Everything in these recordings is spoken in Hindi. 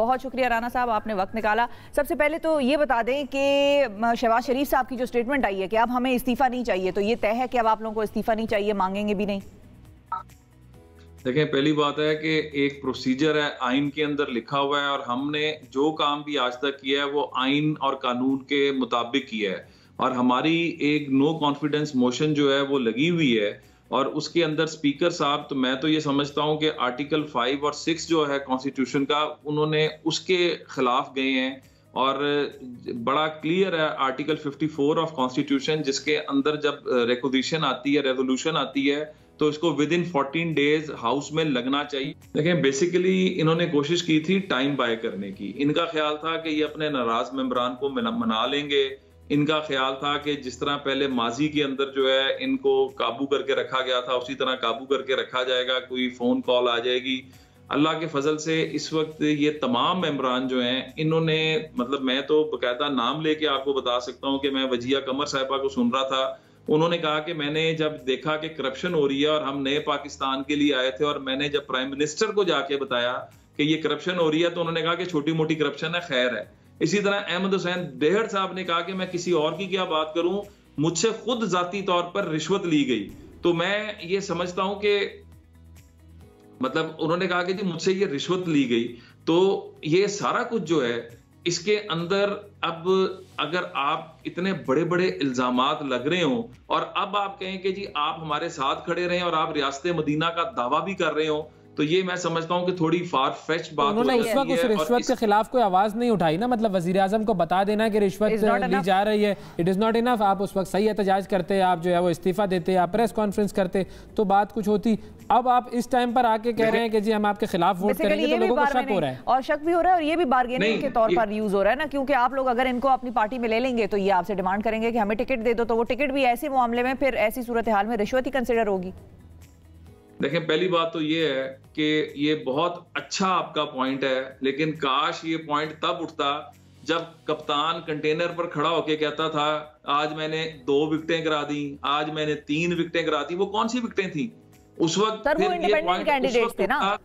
बहुत शुक्रिया राना साहब, आपने वक्त निकाला। सबसे पहले तो ये बता दें कि शहबाज शरीफ साहब की जो स्टेटमेंट आई है कि अब हमें इस्तीफा नहीं चाहिए, तो ये तय है कि अब आप लोगों को इस्तीफा नहीं चाहिए, मांगेंगे भी नहीं? देखें, पहली बात है कि एक प्रोसीजर है, आइन के अंदर लिखा हुआ है, और हमने जो काम भी आज तक किया है वो आइन और कानून के मुताबिक किया है। और हमारी एक नो कॉन्फिडेंस मोशन जो है वो लगी हुई है, और उसके अंदर स्पीकर साहब, तो मैं तो ये समझता हूं कि आर्टिकल 5 और 6 जो है कॉन्स्टिट्यूशन का, उन्होंने उसके खिलाफ गए हैं। और बड़ा क्लियर है आर्टिकल 54 ऑफ कॉन्स्टिट्यूशन, जिसके अंदर जब रिक्वेजिशन आती है, रेजोल्यूशन आती है, तो इसको विद इन 14 डेज हाउस में लगना चाहिए। देखें, बेसिकली इन्होंने कोशिश की थी टाइम बाय करने की। इनका ख्याल था कि ये अपने नाराज मेंबरान को मना लेंगे। इनका ख्याल था कि जिस तरह पहले माजी के अंदर जो है इनको काबू करके रखा गया था, उसी तरह काबू करके रखा जाएगा, कोई फोन कॉल आ जाएगी। अल्लाह के फजल से इस वक्त ये तमाम मेंबरान जो हैं, इन्होंने, मतलब मैं तो बकायदा नाम लेके आपको बता सकता हूँ कि मैं वजिया कमर साहिबा को सुन रहा था। उन्होंने कहा कि मैंने जब देखा कि करप्शन हो रही है और हम नए पाकिस्तान के लिए आए थे, और मैंने जब प्राइम मिनिस्टर को जाके बताया कि ये करप्शन हो रही है, तो उन्होंने कहा कि छोटी मोटी करप्शन है, खैर है। इसी तरह अहमद हुसैन देहड़ साहब ने कहा कि मैं किसी और की क्या बात करूं, मुझसे खुद जाती तौर पर रिश्वत ली गई। तो मैं ये समझता हूं कि मतलब उन्होंने कहा कि जी मुझसे ये रिश्वत ली गई। तो ये सारा कुछ जो है इसके अंदर, अब अगर आप इतने बड़े बड़े इल्जामात लग रहे हो और अब आप कहें कि जी आप हमारे साथ खड़े रहें और आप रियासत मदीना का दावा भी कर रहे हो, तो ये मैं समझता हूं कि थोड़ी फार फेच बात। उन्होंने उस वक्त उस रिश्वत के खिलाफ कोई आवाज नहीं उठाई ना, मतलब वजीर आजम को बता देना कि रिश्वत ली जा रही है, इट इज नॉट इनफ। आप उस वक्त सही एहतजाज करते, आप जो है वो इस्तीफा देते, आप प्रेस कॉन्फ्रेंस करते तो बात कुछ होती। अब आप इस टाइम पर आके कह रहे हैं कि जी हम आपके खिलाफ वोट करेंगे, तो लोगों को शक हो रहा है, और शक भी हो रहा है, और ये भी बार्गेनिंग के तौर पर यूज हो रहा है ना, क्योंकि आप लोग अगर इनको अपनी पार्टी में ले लेंगे तो ये आपसे डिमांड करेंगे कि हमें टिकट दे दो, तो वो टिकट भी ऐसे मामले में फिर ऐसी सूरत हाल में रिश्वत ही कंसिडर होगी। देखें, पहली बात तो ये है कि ये बहुत अच्छा आपका पॉइंट है, लेकिन काश ये पॉइंट तब उठता जब कप्तान कंटेनर पर खड़ा होके कहता था आज मैंने 2 विकेटें गिरा दी, आज मैंने 3 विकेटें गिरा दी। वो कौन सी विकेटें थी उस वक्त? सर, वो इंडिपेंडेंट कैंडिडेट्स थे ना,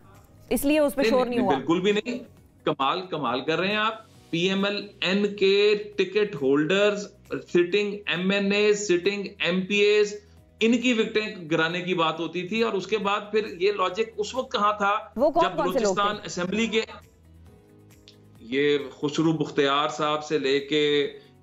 इसलिए उस पे शोर नहीं हुआ। बिल्कुल भी नहीं, कमाल कर रहे हैं आप। PMLN के ticket holders, sitting MNA, sitting MPAs, इनकी विकेटें गिराने की बात होती थी। और उसके बाद फिर ये लॉजिक उस वक्त कहां था जब बलूचिस्तान असेंबली के ये खुसरू बुख्तियार साहब से लेके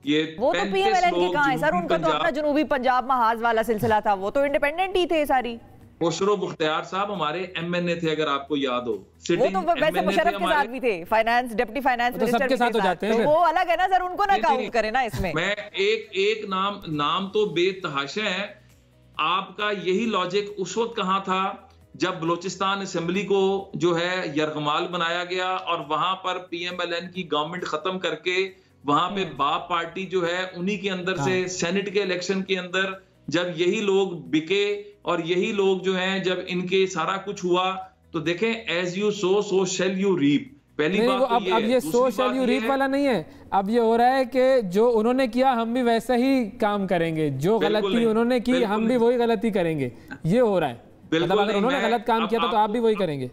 ये वो तो PMLN के कहां है सर? उनका तो अपना जनूबी पंजाब महाज वाला सिलसिला था, वो तो इंडिपेंडेंट ही थे सारी। खुसरू बुख्तियार साहब हमारे MNA थे, अगर आपको याद हो। वो तो वैसे मुशर्रफ के साथ भी थे, फाइनेंस डिप्टी फाइनेंस मिनिस्टर सबके साथ हो जाते हैं, तो वो अलग है ना सर, उनको ना काउंट करें ना इसमें। मैं एक नाम तो बेतहाशा है। आपका यही लॉजिक उस वक्त कहां था जब बलूचिस्तान असेंबली को जो है यरगमाल बनाया गया, और वहां पर PMLN की गवर्नमेंट खत्म करके वहां पे बाप पार्टी जो है उन्हीं के अंदर से सेनेट के इलेक्शन के अंदर जब यही लोग बिके और यही लोग जो हैं जब इनके सारा कुछ हुआ, तो देखें as you sow so shall you reap. पहली बात तो अब ये सो शेल यू रीप वाला नहीं है, अब ये हो रहा है कि जो उन्होंने किया हम भी वैसा ही काम करेंगे, जो गलती उन्होंने की हम भी वही गलती करेंगे, ये हो रहा है। मतलब अगर उन्होंने गलत काम किया तो आप भी वही करेंगे।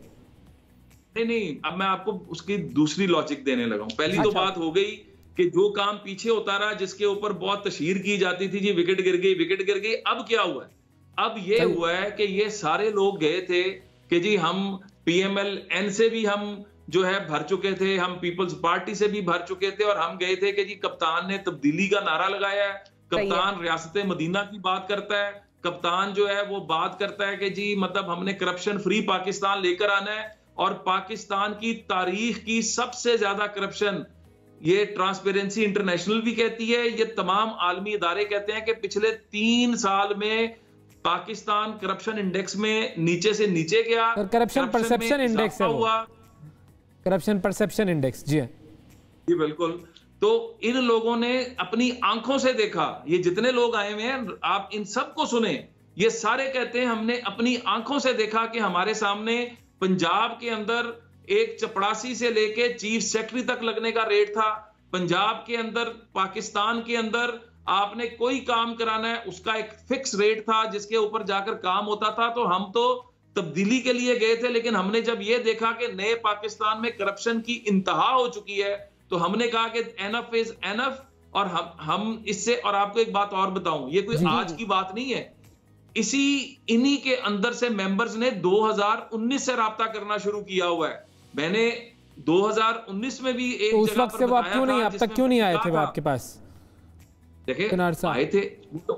नहीं, अब मैं आपको उसकी दूसरी लॉजिक देने लगा हूं। पहली तो बात हो गई कि जो काम पीछे होता रहा, जिसके ऊपर बहुत तशहीर की जाती थी, जी विकेट गिर गई। अब क्या हुआ है? अब ये हुआ है कि ये सारे लोग गए थे कि जी हम PMLN से भी हम जो है भर चुके थे, हम पीपल्स पार्टी से भी भर चुके थे, और हम गए थे कि जी कप्तान ने तब्दीली का नारा लगाया है, कप्तान रियासत मदीना की बात करता है, कप्तान जो है वो बात करता है कि जी मतलब हमने करप्शन फ्री पाकिस्तान लेकर आना है। और पाकिस्तान की तारीख की सबसे ज्यादा करप्शन ये ट्रांसपेरेंसी इंटरनेशनल भी कहती है, ये तमाम आलमी इदारे कहते हैं कि पिछले 3 साल में पाकिस्तान करप्शन इंडेक्स में नीचे से नीचे गया। करप्शन परसेप्शन इंडेक्स है वो, करप्शन परसेप्शन इंडेक्स। जी बिल्कुल। तो इन लोगों ने अपनी आंखों से देखा, ये जितने लोग आए हुए हैं आप इन सबको सुने, ये सारे कहते हैं हमने अपनी आंखों से देखा कि हमारे सामने पंजाब के अंदर एक चपड़ासी से लेके चीफ सेक्रेटरी तक लगने का रेट था। पंजाब के अंदर, पाकिस्तान के अंदर आपने कोई काम कराना है उसका एक फिक्स रेट था जिसके ऊपर जाकर काम होता था। तो हम तो तब्दीली के लिए गए थे, लेकिन हमने जब ये देखा कि नए पाकिस्तान में करप्शन की इंतहा हो चुकी है तो हमने कहा कि एनफ इज एनफ, और हम इससे, और आपको एक बात और बताऊं, ये कोई आज की बात नहीं है, इन्हीं के अंदर से मेंबर्स ने 2019 से राब्ता करना शुरू किया हुआ है। मैंने 2019 में भी एक उस वक्त से वो आप क्यों नहीं, अब तक क्यों नहीं आए थे वो आपके पास? देखिए आए थे,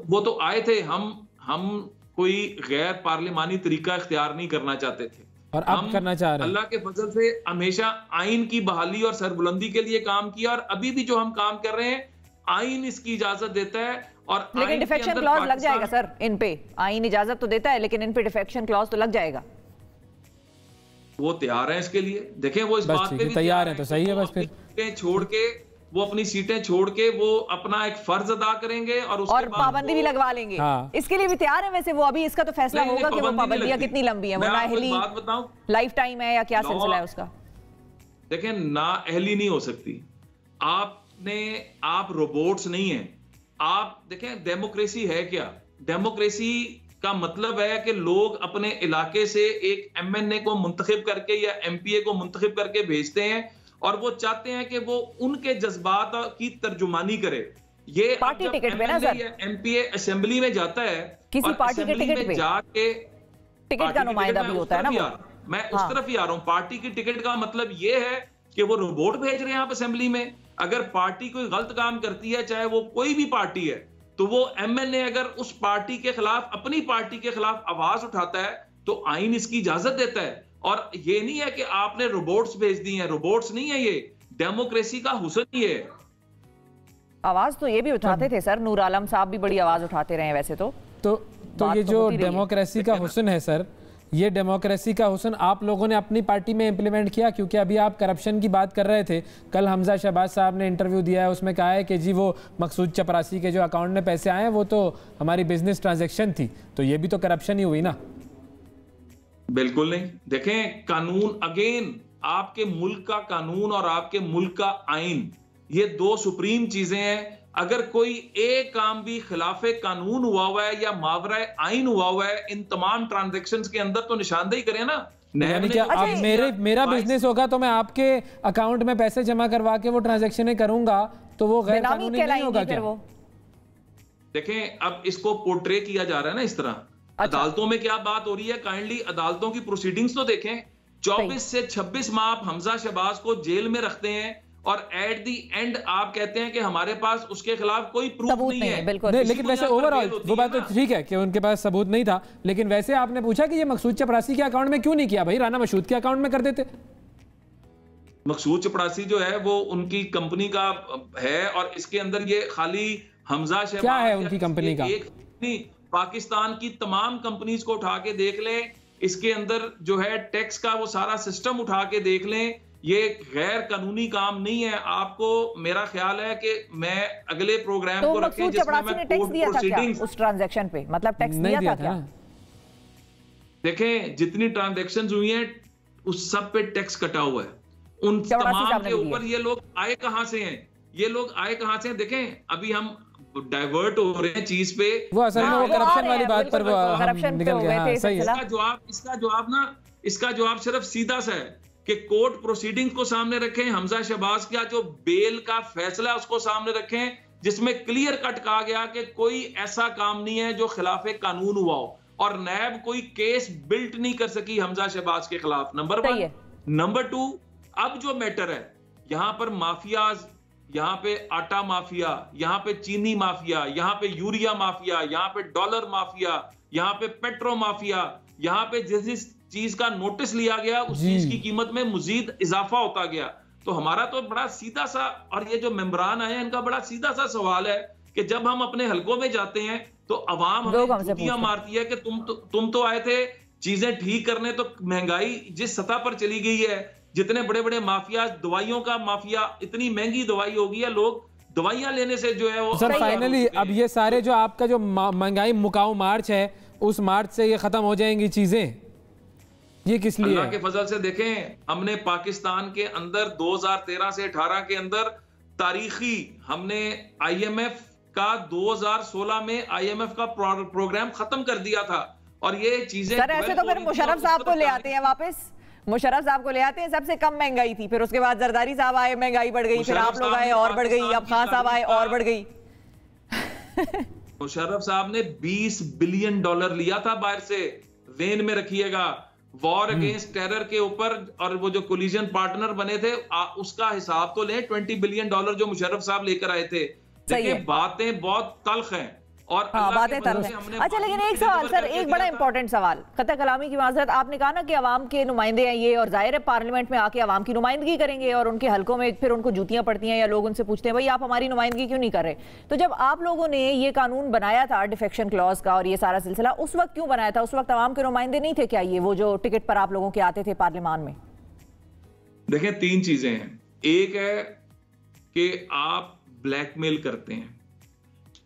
वो तो आए थे, हम कोई गैर पार्लिमानी तरीका इख्तियार नहीं करना चाहते थे, और अब करना चाह रहे हैं। अल्लाह के फजल से हमेशा आइन की बहाली और सरबुलंदी के लिए काम किया, और अभी भी जो हम काम कर रहे हैं आइन इसकी इजाजत देता है। और लेकिन डिफेक्शन क्लॉज लग जाएगा सर इन पे, आइन इजाजत तो देता है लेकिन इन पे डिफेक्शन क्लॉज तो लग जाएगा। वो तैयार हैं इसके लिए, देखें वो इस बात पे भी तैयार हैं तो सही है, बस फिर छोड़ के वो अपनी सीटें छोड़ के वो अपना एक फर्ज अदा करेंगे और उसके बाद पाबंदी भी लगवा लेंगे। हाँ। इसके लिए भी तैयार है वैसे वो, अभी इसका तो फैसला होगा कि वो पाबंदियां कितनी लंबी है, वो नाअहली लाइफ टाइम है या क्या सिलसिला है उसका। देखें नाअहली नहीं हो सकती, आप रोबोट्स नहीं है। आप देखें डेमोक्रेसी है क्या, डेमोक्रेसी का मतलब है कि लोग अपने इलाके से एक एमएनए को मुंतखब करके या एमपीए को मुंतखब करके भेजते हैं, और वो चाहते हैं कि वो उनके जज्बात की तर्जुमानी करे। ये पार्टी टिकट पे ना सर, एमपीए असेंबली में जाता है, किसी पार्टी के टिकट पे जाके टिकट का नुमाइंदा भी होता है ना, मैं उस तरफ ही आ रहा हूँ। पार्टी की टिकट का मतलब ये है कि वो रोबोट भेज रहे हैं आप असेंबली में। अगर पार्टी कोई गलत काम करती है, चाहे वो कोई भी पार्टी है, तो वो एमएनए अगर उस पार्टी के खिलाफ, अपनी पार्टी के खिलाफ आवाज उठाता है तो आइन इसकी इजाजत देता है। और ये नहीं है कि आपने रोबोट्स भेज दी हैं, रोबोट्स नहीं है, ये डेमोक्रेसी का हुस्न ही है। आवाज तो ये भी उठाते थे सर, नूर आलम साहब भी बड़ी आवाज उठाते रहे वैसे तो ये जो डेमोक्रेसी का हुस्न है सर, ये डेमोक्रेसी का हुस्न आप लोगों ने अपनी पार्टी में इंप्लीमेंट किया? क्योंकि अभी आप करप्शन की बात कर रहे थे, कल हमजा शहबाज साहब ने इंटरव्यू दिया है, उसमें कहा है कि जी वो मकसूद चपरासी के जो अकाउंट में पैसे आए हैं वो तो हमारी बिजनेस ट्रांजैक्शन थी, तो ये भी तो करप्शन ही हुई ना। बिल्कुल नहीं। देखें कानून, अगेन आपके मुल्क का कानून और आपके मुल्क का आइन, ये दो सुप्रीम चीजें हैं। अगर कोई एक काम भी खिलाफे कानून हुआ हुआ है या मावरा आइन हुआ हुआ है इन तमाम ट्रांजैक्शंस के अंदर, तो निशानदेही करें ना। यानी कि अब मेरा बिजनेस होगा तो मैं आपके अकाउंट में पैसे जमा करवा के वो ट्रांजैक्शनें करूंगा, तो वो गैर कानूनी नहीं होगा क्या? देखें अब इसको पोर्ट्रे किया जा रहा है ना इस तरह। अदालतों में क्या बात हो रही है, काइंडली अदालतों की प्रोसीडिंग्स तो देखें। 24 से 26 माह आप हमजा शहबाज को जेल में रखते हैं और एट दी एंड आप कहते हैं कि हमारे पास उसके खिलाफ कोई प्रूफ नहीं है। नहीं, लेकिन वैसे ओवरऑल वो बात तो ठीक है कि उनके पास सबूत नहीं था, लेकिन वैसे आपने पूछा कि ये मकसूद चपरासी के अकाउंट में क्यों नहीं किया? भाई राना मशहूद के अकाउंट में कर देते। मकसूद चपरासी जो है वो उनकी कंपनी का है, और इसके अंदर ये खाली हमजा शहबाज क्या है उनकी कंपनी का? पाकिस्तान की तमाम कंपनीज को उठा के देख लें, इसके अंदर जो है टैक्स का वो सारा सिस्टम उठा के देख लें, ये गैर कानूनी काम नहीं है। आपको मेरा ख्याल है कि मैं अगले प्रोग्राम को रखें जिसमें मैं टैक्स दिया था क्या उस ट्रांजैक्शन पे, मतलब टैक्स दिया था क्या? देखें जितनी ट्रांजैक्शंस हुई हैं उस सब पे टैक्स कटा हुआ है, उन तमाम के ऊपर। ये लोग आए कहां से हैं, ये लोग आए कहां से हैं? देखें अभी हम डाइवर्ट हो रहे हैं चीज पे, वो असल में वो करप्शन वाली बात पर वो हम निकल गए। हाँ, सही है। इसका जवाब सिर्फ सीधा सा है कि कोर्ट प्रोसीडिंग को सामने रखें, हमजा शहबाज का जो बेल का फैसला है उसको सामने रखें, जिसमें क्लियर कट कहा गया कि कोई ऐसा काम नहीं है जो खिलाफे कानून हुआ हो, और नैब कोई केस बिल्ट नहीं कर सकी हमजा शहबाज के खिलाफ। नंबर 1। नंबर 2, अब जो मैटर है, यहां पर माफियाज, यहां पे आटा माफिया, यहां पे चीनी माफिया, यहां पे यूरिया माफिया, यहां पे डॉलर माफिया, यहां पे पेट्रो माफिया, यहां पे जिस चीज का नोटिस लिया गया उस चीज की कीमत में मजीद इजाफा होता गया। तो हमारा तो बड़ा सीधा सा, और ये जो मेंबरान आए हैं इनका बड़ा सीधा सा सवाल है कि जब हम अपने हलकों में जाते हैं तो अवाम हमें चुटियां मारती है कि तुम तो आए थे चीजें ठीक करने, तो महंगाई जिस सतह पर चली गई है, जितने बड़े बड़े माफिया, दवाइयों का माफिया, इतनी महंगी दवाई होगी है, लोग दवाइयां लेने से जो है वो। सर फाइनली अब ये सारे जो आपका जो महंगाई मुकाऊ मार्च है, उस मार्च से ये खत्म हो जाएंगी चीजें, ये किस लिए? अल्लाह के फजल से देखें, हमने पाकिस्तान के अंदर 2013 से 18 के अंदर तारीखी, हमने IMF का 2016 में IMF का प्रोग्राम खत्म कर दिया था, और ये चीजें सर ऐसे तो फिर मुशर्रफ साहब को ले आते हैं वापस, मुशर्रफ साहब को ले आते हैं, सबसे कम महंगाई थी, फिर उसके बाद जरदारी साहब आए, महंगाई बढ़ गई, फिर आप लोग आए और बढ़ गई, अब खान साहब आए और बढ़ गई। मुशर्रफ साहब ने $20 बिलियन लिया था बाहर से, वेन में रखिएगा, वॉर अगेंस्ट टेरर के ऊपर, और वो जो कोलिजन पार्टनर बने थे उसका हिसाब तो लें, $20 बिलियन जो मुशर्रफ साहब लेकर आए थे। देखिए बातें बहुत तल्ख हैं और बातें तल्ख हैं। अच्छा लेकिन एक सवाल सर, एक बड़ा इंपॉर्टेंट सवाल, खता कलामी की माजरत, आपने कहा ना कि अवाम के नुमाइंदे हैं ये, और जाहिर है पार्लियामेंट में आके अवाम की नुमाइंदगी करेंगे और उनके हलकों में फिर उनको जूतियां पड़ती हैं या लोग उनसे पूछते हैं भाई आप हमारी नुमाइंदगी क्यों नहीं कर रहे। तो जब आप लोगों ने ये कानून बनाया था डिफेक्शन क्लॉज का और ये सारा सिलसिला, उस वक्त क्यों बनाया था? उस वक्त अवाम के नुमाइंदे नहीं थे क्या ये, वो जो टिकट पर आप लोगों के आते थे पार्लियामान में? देखें 3 चीजें हैं, एक है कि आप ब्लैकमेल करते हैं,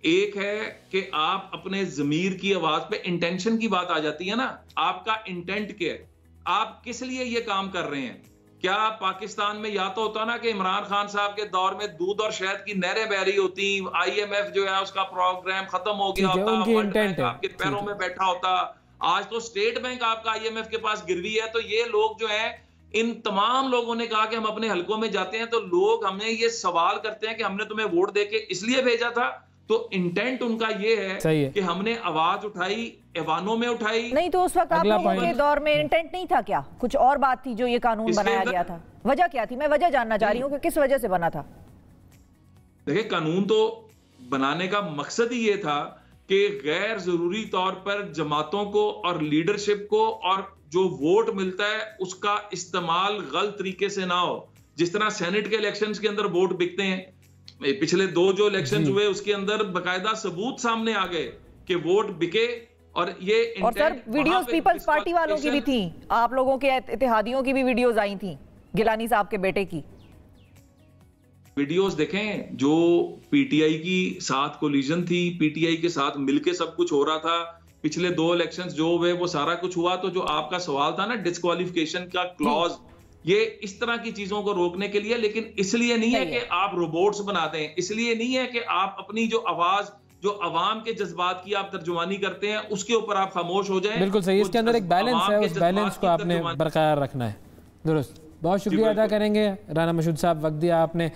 एक है कि आप अपने जमीर की आवाज पे, इंटेंशन की बात आ जाती है ना, आपका इंटेंट क्या है, आप किस लिए ये काम कर रहे हैं। क्या पाकिस्तान में या तो होता ना कि इमरान खान साहब के दौर में दूध और शहद की नहरें बह रही होती, IMF जो है उसका प्रोग्राम खत्म हो गया होता, वर्ल्ड बैंक आपके पैरों में बैठा होता, आज तो स्टेट बैंक आपका IMF के पास गिरवी है। तो ये लोग जो है, इन तमाम लोगों ने कहा कि हम अपने हलकों में जाते हैं तो लोग हमें ये सवाल करते हैं कि हमने तुम्हें वोट देके इसलिए भेजा था, तो इंटेंट उनका ये है कि हमने आवाज उठाई, ऐवानों में उठाई। नहीं तो उस वक्त आप लोगों के दौर में इंटेंट नहीं था क्या? कुछ और बात थी जो ये कानून बनाया गया था, वजह क्या थी? मैं वजह जानना चाह रही हूँ कि किस वजह से बना था। देखिए कानून तो बनाने का मकसद ही ये था कि गैर जरूरी तौर पर जमातों को और लीडरशिप को और जो वोट मिलता है उसका इस्तेमाल गलत तरीके से ना हो। जिस तरह सेनेट के इलेक्शंस के अंदर वोट बिकते हैं, पिछले 2 जो इलेक्शन हुए उसके अंदर बकायदा सबूत सामने आ गए कि वोट बिके, और ये और सर वीडियोस पीपल्स पार्टी वालों की भी थी, आप लोगों के इत्तेहादियों की भी वीडियोस आई थी, गिलानी साहब के बेटे की वीडियोस देखें, जो पीटीआई की साथ कोलिजन थी, पीटीआई के साथ मिलके सब कुछ हो रहा था, पिछले 2 इलेक्शंस जो हुए वो सारा कुछ हुआ। तो जो आपका सवाल था ना डिस्क्वालिफिकेशन का क्लॉज, ये इस तरह की चीजों को रोकने के लिए, लेकिन इसलिए नहीं है कि आप रोबोट्स बना दें, इसलिए नहीं है कि आप अपनी जो आवाज, जो अवाम के जज्बात की आप तर्जुमानी करते हैं उसके ऊपर आप खामोश हो जाएं। बिल्कुल सही, इसके अंदर एक बैलेंस है, उस बैलेंस को आपने बरकरार रखना है। दुरुस्त, बहुत शुक्रिया अदा करेंगे राना मशहूद साहब, वक्त दिया आपने।